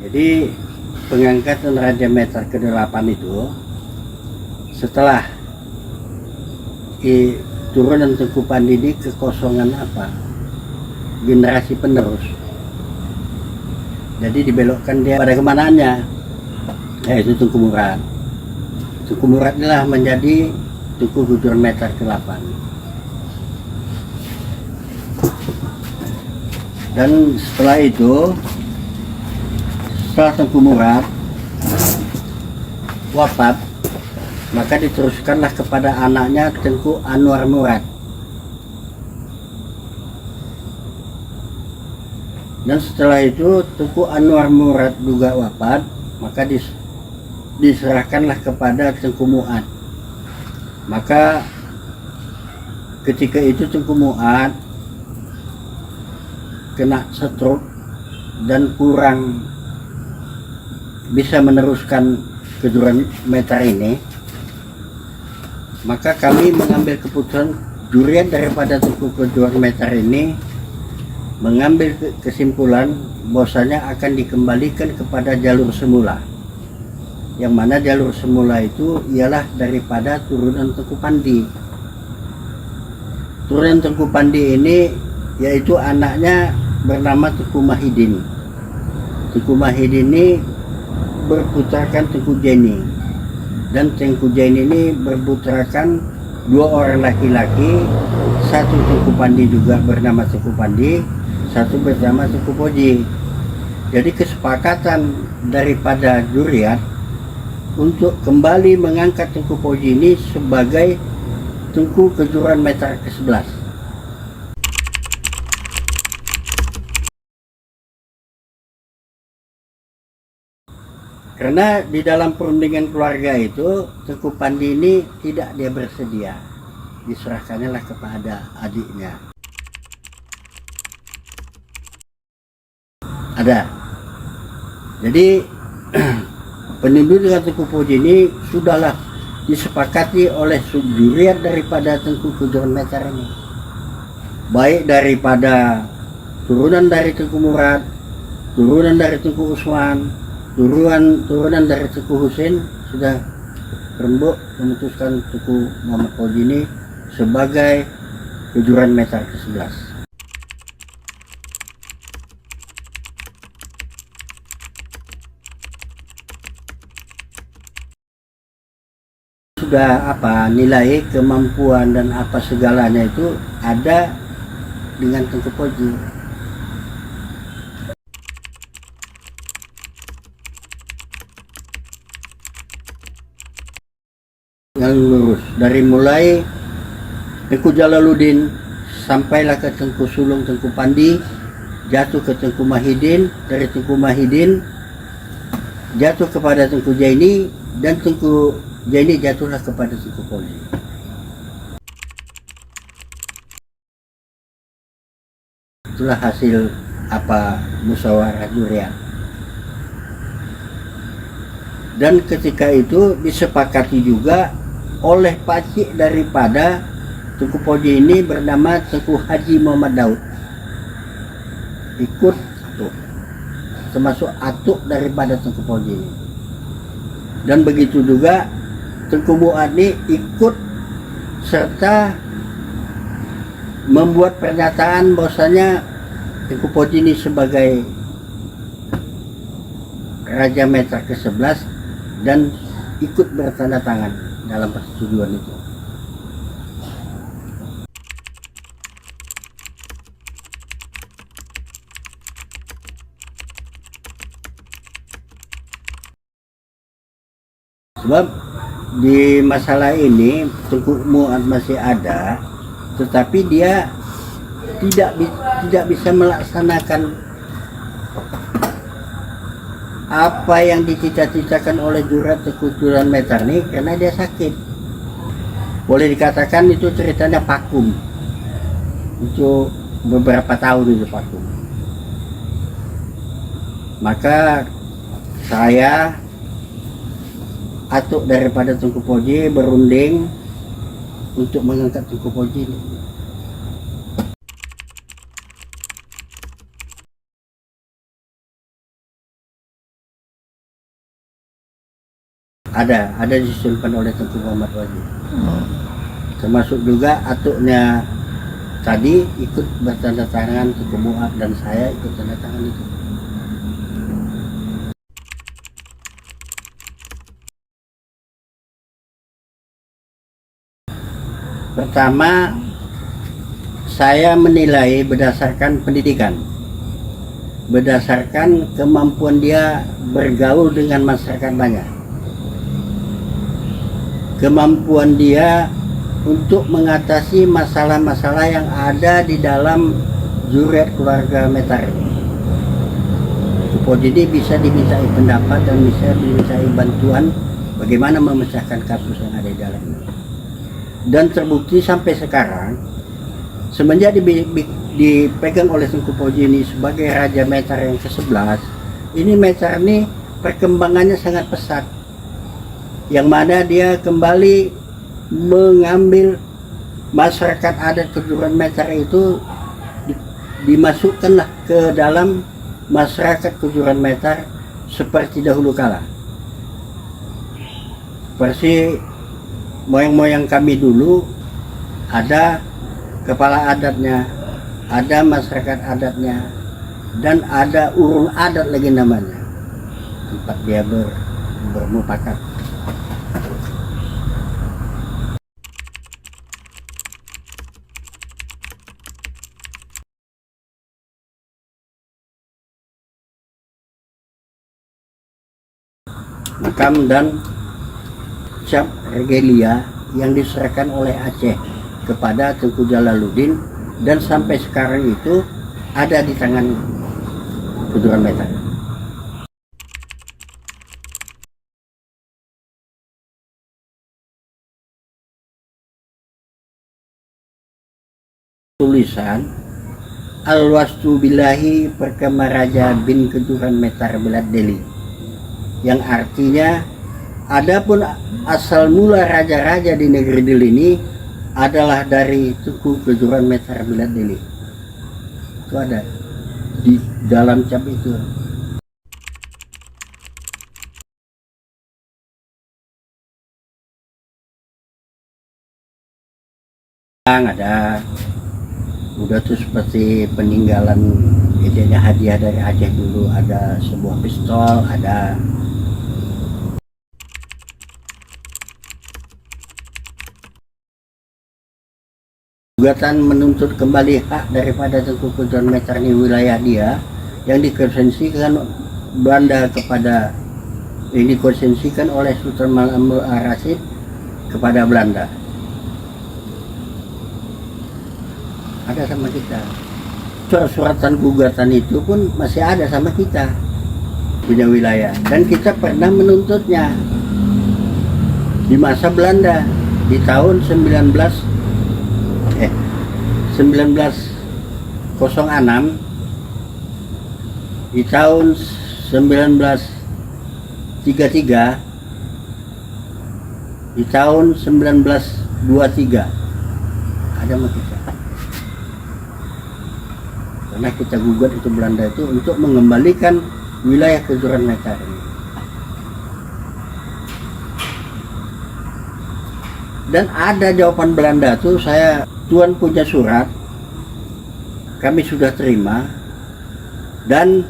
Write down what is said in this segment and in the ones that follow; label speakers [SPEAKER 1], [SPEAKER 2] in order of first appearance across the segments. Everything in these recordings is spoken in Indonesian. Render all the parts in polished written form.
[SPEAKER 1] Jadi pengangkatan Raja Meter ke-8 itu setelah turunan Tengku Pandi ini kekosongan generasi penerus, jadi dibelokkan dia pada kemanaannya, yaitu Tengku Murad. Tengku Murad inilah menjadi Tengku Kejuran Meter ke-8. Dan setelah itu, setelah Tengku Murad wafat, maka diteruskanlah kepada anaknya Tengku Anwar Murad. Dan setelah itu Tengku Anwar Murad juga wafat, maka diserahkanlah kepada Tengku Mu'ad. Maka ketika itu Tengku Mu'ad kena stroke dan kurang bisa meneruskan kejuran meter ini, maka kami mengambil keputusan, jurian daripada Tengku Kejuran Meter ini mengambil kesimpulan bahwasanya akan dikembalikan kepada jalur semula, yang mana jalur semula itu ialah daripada turunan Tengku Pandi. Turunan Tengku Pandi ini yaitu anaknya bernama Tengku Mahidin. Tengku Mahidin ini berputrakan Tengku Jaini, dan Tengku Jaini ini berputrakan 2 orang laki-laki, satu Tengku Pandi juga bernama Tengku Pandi, satu bernama Tengku Poji. Jadi kesepakatan daripada juriat untuk kembali mengangkat Tengku Poji ini sebagai Tengku Kejuran Meter ke-11. Karena di dalam perundingan keluarga itu Tengku Pandi ini tidak dia bersedia, diserahkannya lah kepada adiknya. Ada. Jadi penunjukan Tengku Poji ini sudahlah disepakati oleh juriat daripada Tengku Kejuran Meter ini, baik daripada turunan dari Tengku Murad, turunan dari Tengku Usman, turunan dari Tengku Husin, sudah rembuk memutuskan Tengku Muhammad Poji ini sebagai Kejuran Meter ke-11. Sudah nilai kemampuan dan segalanya itu ada dengan Tengku Poji. Yang lurus dari mulai Tengku Jalaluddin sampailah ke Tengku Sulung Tengku Pandi, jatuh ke Tengku Mahidin, dari Tengku Mahidin jatuh kepada Tengku Jaini, dan Tengku Jaini jatuhlah kepada Tengku Poji. Itulah hasil musyawarah juriat. Dan ketika itu disepakati juga oleh pacik daripada Tengku Poji ini bernama Tengku Haji Muhammad Daud, ikut atuk, termasuk atuk daripada Tengku Poji ini. Dan begitu juga Tengku Mu'ad ini ikut serta membuat pernyataan bahwasanya Tengku Poji ini sebagai Raja Meter ke-11 dan ikut bertanda tangan dalam persetujuan itu. Sebab di masalah ini Tengku Mu'ad masih ada, tetapi dia tidak bisa melaksanakan apa yang dicita-citakan oleh juriat Tengku Kejuran Meter ini karena dia sakit. Boleh dikatakan itu ceritanya vakum. Itu beberapa tahun itu vakum. Maka saya atuk daripada Tengku Poji berunding untuk mengangkat Tengku Poji ini. ada disimpan oleh Tengku Muhammad Wajid. Termasuk juga atuknya tadi ikut bertanda tangan, Tengku Muab dan saya ikut tanda tangan itu. Pertama, saya menilai berdasarkan pendidikan, berdasarkan kemampuan dia bergaul dengan masyarakat banyak, kemampuan dia untuk mengatasi masalah-masalah yang ada di dalam zuriat keluarga Metar. Jadi bisa dimintai pendapat dan bisa dimintai bantuan bagaimana memecahkan kasus yang ada di dalamnya. Dan terbukti sampai sekarang, semenjak dipegang oleh Tengku Fauzi ini sebagai Raja Metar yang ke-11, ini Metar ini perkembangannya sangat pesat, yang mana dia kembali mengambil masyarakat adat keturunan Metar itu dimasukkanlah ke dalam masyarakat keturunan Metar seperti dahulu kala. Seperti moyang-moyang kami dulu, ada kepala adatnya, ada masyarakat adatnya, dan ada urung adat lagi namanya, tempat dia bermufakat. Makam dan cap regalia yang diserahkan oleh Aceh kepada Tengku Jalaluddin dan sampai sekarang itu ada di tangan keturunan Metar. Tulisan Al-Wastu Billahi Perkama Raja bin Keturunan Metar Belad Deli, yang artinya adapun asal mula raja-raja di negeri Deli ini adalah dari Tengku Keturunan Metar Belad Deli. Itu ada di dalam cap itu. Ada udah tuh seperti peninggalan idenya hadiah dari Aceh dulu, ada sebuah pistol, ada gugatan menuntut kembali hak daripada Tengku Keturunan Metar ini, wilayah dia yang dikonsesikan Belanda kepada, yang dikonsesikan oleh Sultan Mahmud Ar-Rasyid kepada Belanda. Ada sama kita. Surat-suratan gugatan itu pun masih ada sama kita, punya wilayah, dan kita pernah menuntutnya di masa Belanda di tahun 1906, di tahun 1933, di tahun 1923 ada sama kita. Karena kita gugat itu Belanda itu untuk mengembalikan wilayah keturunan Metar ini. Dan ada jawaban Belanda tuh, Tuan punya surat, kami sudah terima, dan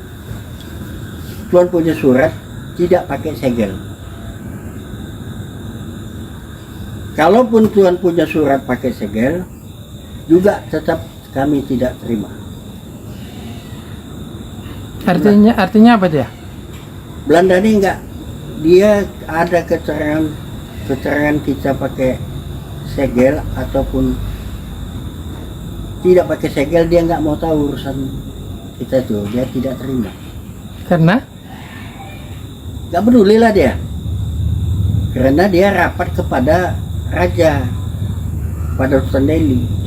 [SPEAKER 1] Tuan punya surat tidak pakai segel. Kalaupun Tuan punya surat pakai segel, juga tetap kami tidak terima.
[SPEAKER 2] Artinya apa dia?
[SPEAKER 1] Belanda ini enggak, dia ada keterangan kita pakai segel ataupun tidak pakai segel, dia nggak mau tahu urusan kita tuh, dia tidak terima.
[SPEAKER 2] Karena?
[SPEAKER 1] Nggak peduli lah dia, karena dia rapat kepada raja, pada Sultan Delhi.